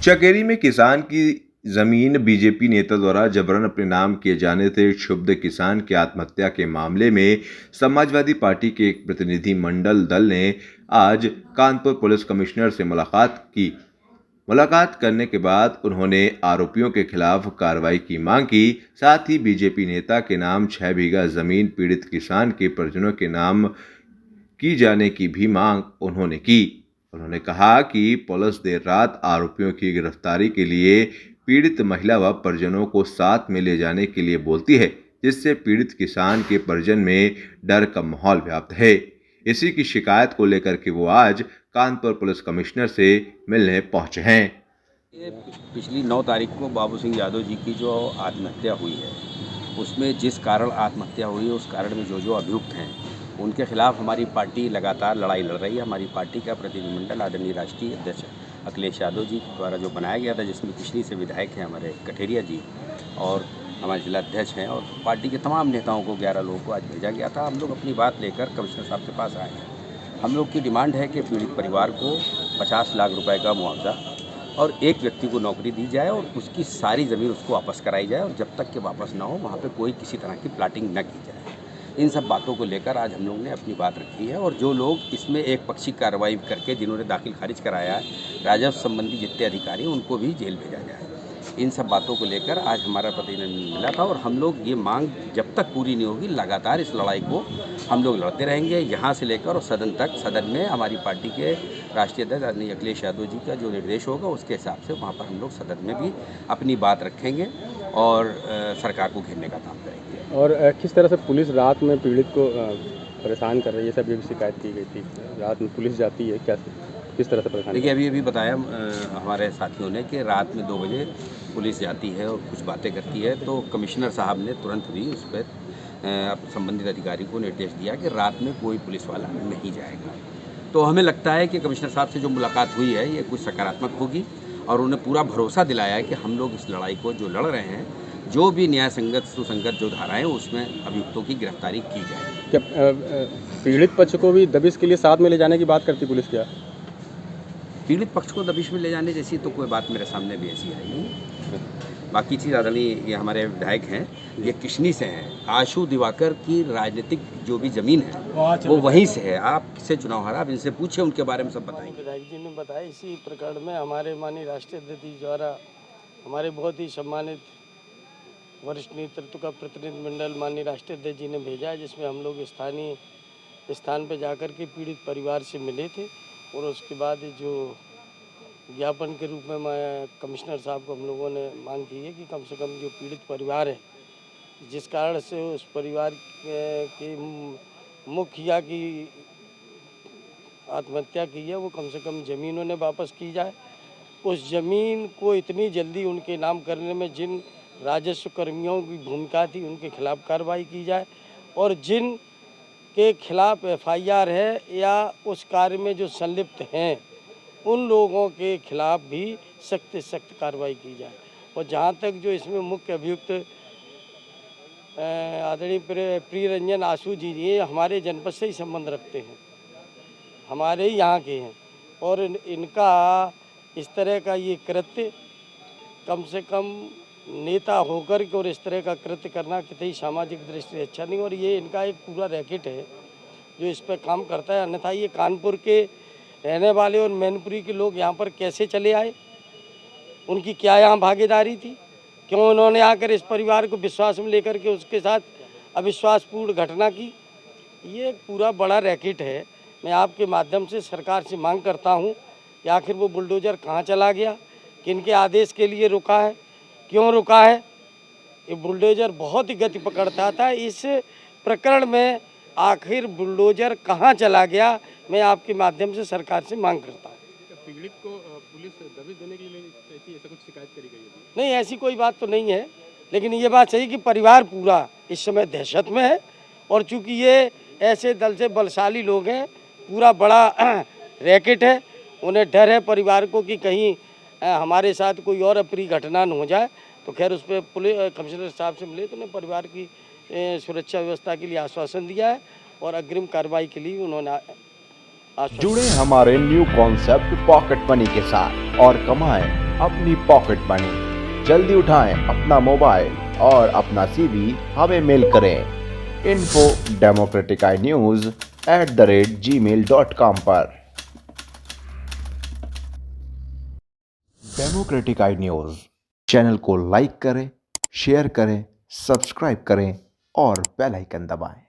चकेरी में किसान की जमीन बीजेपी नेता द्वारा जबरन अपने नाम किए जाने से क्षुब्ध किसान की आत्महत्या के मामले में समाजवादी पार्टी के एक प्रतिनिधिमंडल दल ने आज कानपुर पुलिस कमिश्नर से मुलाकात करने के बाद उन्होंने आरोपियों के खिलाफ कार्रवाई की मांग की। साथ ही बीजेपी नेता के नाम 6 बीघा जमीन पीड़ित किसान के परिजनों के नाम की जाने की भी मांग उन्होंने की। उन्होंने कहा कि पुलिस देर रात आरोपियों की गिरफ्तारी के लिए पीड़ित महिला व परिजनों को साथ में ले जाने के लिए बोलती है, जिससे पीड़ित किसान के परिजन में डर का माहौल व्याप्त है। इसी की शिकायत को लेकर के वो आज कानपुर पुलिस कमिश्नर से मिलने पहुंचे हैं। ये पिछली 9 तारीख को बाबू सिंह यादव जी की जो आत्महत्या हुई है, उसमें जिस कारण आत्महत्या हुई है उस कारण में जो अभियुक्त हैं उनके खिलाफ हमारी पार्टी लगातार लड़ाई लड़ रही है। हमारी पार्टी का प्रतिनिधिमंडल आदरणीय राष्ट्रीय अध्यक्ष अखिलेश यादव जी द्वारा जो बनाया गया था, जिसमें पिछली से विधायक हैं हमारे कठेरिया जी और हमारे जिला अध्यक्ष हैं और पार्टी के तमाम नेताओं को 11 लोगों को आज भेजा गया था। हम लोग अपनी बात लेकर कमिश्नर साहब के पास आए हैं। हम लोग की डिमांड है कि पीड़ित परिवार को 50 लाख रुपए का मुआवजा और एक व्यक्ति को नौकरी दी जाए और उसकी सारी ज़मीन उसको वापस कराई जाए और जब तक के वापस ना हो वहाँ पे कोई किसी तरह की प्लाटिंग न की जाए। इन सब बातों को लेकर आज हम लोग ने अपनी बात रखी है और जो लोग इसमें एक पक्षी कार्रवाई करके जिन्होंने दाखिल खारिज कराया है, राजस्व संबंधी जितने अधिकारी उनको भी जेल भेजा जाए। इन सब बातों को लेकर आज हमारा प्रतिनिधि मिला था और हम लोग ये मांग जब तक पूरी नहीं होगी लगातार इस लड़ाई को हम लोग लड़ते रहेंगे, यहाँ से लेकर और सदन तक। सदन में हमारी पार्टी के राष्ट्रीय अध्यक्ष आदरणीय अखिलेश यादव जी का जो निर्देश होगा उसके हिसाब से वहाँ पर हम लोग सदन में भी अपनी बात रखेंगे और सरकार को घेरने का काम करेंगे। और किस तरह से पुलिस रात में पीड़ित को परेशान कर रही है, सब ये भी शिकायत की गई थी। रात में पुलिस जाती है, क्या किस तरह से परेशान? देखिए अभी बताया हमारे साथियों ने कि रात में 2 बजे पुलिस जाती है और कुछ बातें करती है, तो कमिश्नर साहब ने तुरंत भी उस पर संबंधित अधिकारी को निर्देश दिया कि रात में कोई पुलिस वाला नहीं जाएगा। तो हमें लगता है कि कमिश्नर साहब से जो मुलाकात हुई है ये कुछ सकारात्मक होगी और उन्हें पूरा भरोसा दिलाया है कि हम लोग इस लड़ाई को जो लड़ रहे हैं, जो भी न्याय संगत सुसंगत जो धाराएं उसमें अभियुक्तों की गिरफ्तारी की जाए। क्या पीड़ित पक्ष को भी दबिश के लिए साथ में ले जाने की बात करती पुलिस? क्या पीड़ित पक्ष को दबिश में ले जाने जैसी तो कोई बात मेरे सामने भी ऐसी है नहीं। बाकी चीज़ आदरणीय ये हमारे विधायक हैं, ये किशनी से हैं। आशु दिवाकर की राजनीतिक जो भी ज़मीन है वो वहीं से है। आप किससे चुनाव हारा, आप इनसे पूछे, उनके बारे में सब बताएंगे। विधायक जी ने बताया इसी प्रकरण में हमारे माननीय राष्ट्रीय अध्यक्ष जी द्वारा हमारे बहुत ही सम्मानित वरिष्ठ नेतृत्व का प्रतिनिधिमंडल माननीय राष्ट्रीय अध्यक्ष जी ने भेजा है, जिसमें हम लोग स्थानीय स्थान पर जाकर के पीड़ित परिवार से मिले थे और उसके बाद जो ज्ञापन के रूप में मैं कमिश्नर साहब को हम लोगों ने मांग की है कि कम से कम जो पीड़ित परिवार है, जिस कारण से उस परिवार के मुखिया की आत्महत्या की है, वो कम से कम ज़मीन उन्हें वापस की जाए। उस ज़मीन को इतनी जल्दी उनके नाम करने में जिन राजस्व कर्मियों की भूमिका थी उनके खिलाफ कार्रवाई की जाए और जिन के खिलाफ FIR है या उस कार्य में जो संलिप्त हैं उन लोगों के खिलाफ भी सख्त से सख्त कार्रवाई की जाए। और जहाँ तक जो इसमें मुख्य अभियुक्त आदरणीय प्रिय रंजन आशु जी, ये हमारे जनपद से ही संबंध रखते हैं, हमारे ही यहाँ के हैं और इनका इस तरह का ये कृत्य कम से कम नेता होकर के और इस तरह का कृत्य करना कितनी सामाजिक दृष्टि से अच्छा नहीं। और ये इनका एक पूरा रैकेट है जो इस पर काम करता है। अन्यथा ये कानपुर के रहने वाले और मैनपुरी के लोग यहाँ पर कैसे चले आए, उनकी क्या यहाँ भागीदारी थी, क्यों उन्होंने आकर इस परिवार को विश्वास में लेकर के उसके साथ अविश्वासपूर्ण घटना की, ये एक पूरा बड़ा रैकेट है। मैं आपके माध्यम से सरकार से मांग करता हूँ कि आखिर वो बुलडोज़र कहाँ चला गया, किनके आदेश के लिए रुका है, क्यों रुका है। ये बुलडोज़र बहुत ही गति पकड़ता था। इस प्रकरण में आखिर बुलडोज़र कहाँ चला गया, मैं आपके माध्यम से सरकार से मांग करता हूँ। पीड़ित को पुलिस दबिश देने के लिए ऐसा कुछ शिकायत करी गई है? नहीं, ऐसी कोई बात तो नहीं है, लेकिन ये बात सही कि परिवार पूरा इस समय दहशत में है और चूंकि ये ऐसे दल से बलशाली लोग हैं, पूरा बड़ा रैकेट है, उन्हें डर है परिवार को कि कहीं हमारे साथ कोई और अप्रिय घटना न हो जाए। तो खैर उस पर पुलिस कमिश्नर साहब से मिले तो उन्हें परिवार की सुरक्षा व्यवस्था के लिए आश्वासन दिया है और अग्रिम कार्रवाई के लिए उन्होंने जुड़े हमारे न्यू कॉन्सेप्ट पॉकेट मनी के साथ और कमाएं अपनी पॉकेट मनी। जल्दी उठाएं अपना मोबाइल और अपना CV हमें मेल करें info@democraticnews@gmail.com पर। डेमोक्रेटिक आई न्यूज़ चैनल को लाइक करें, शेयर करें, सब्सक्राइब करें और बेल आइकन दबाएं।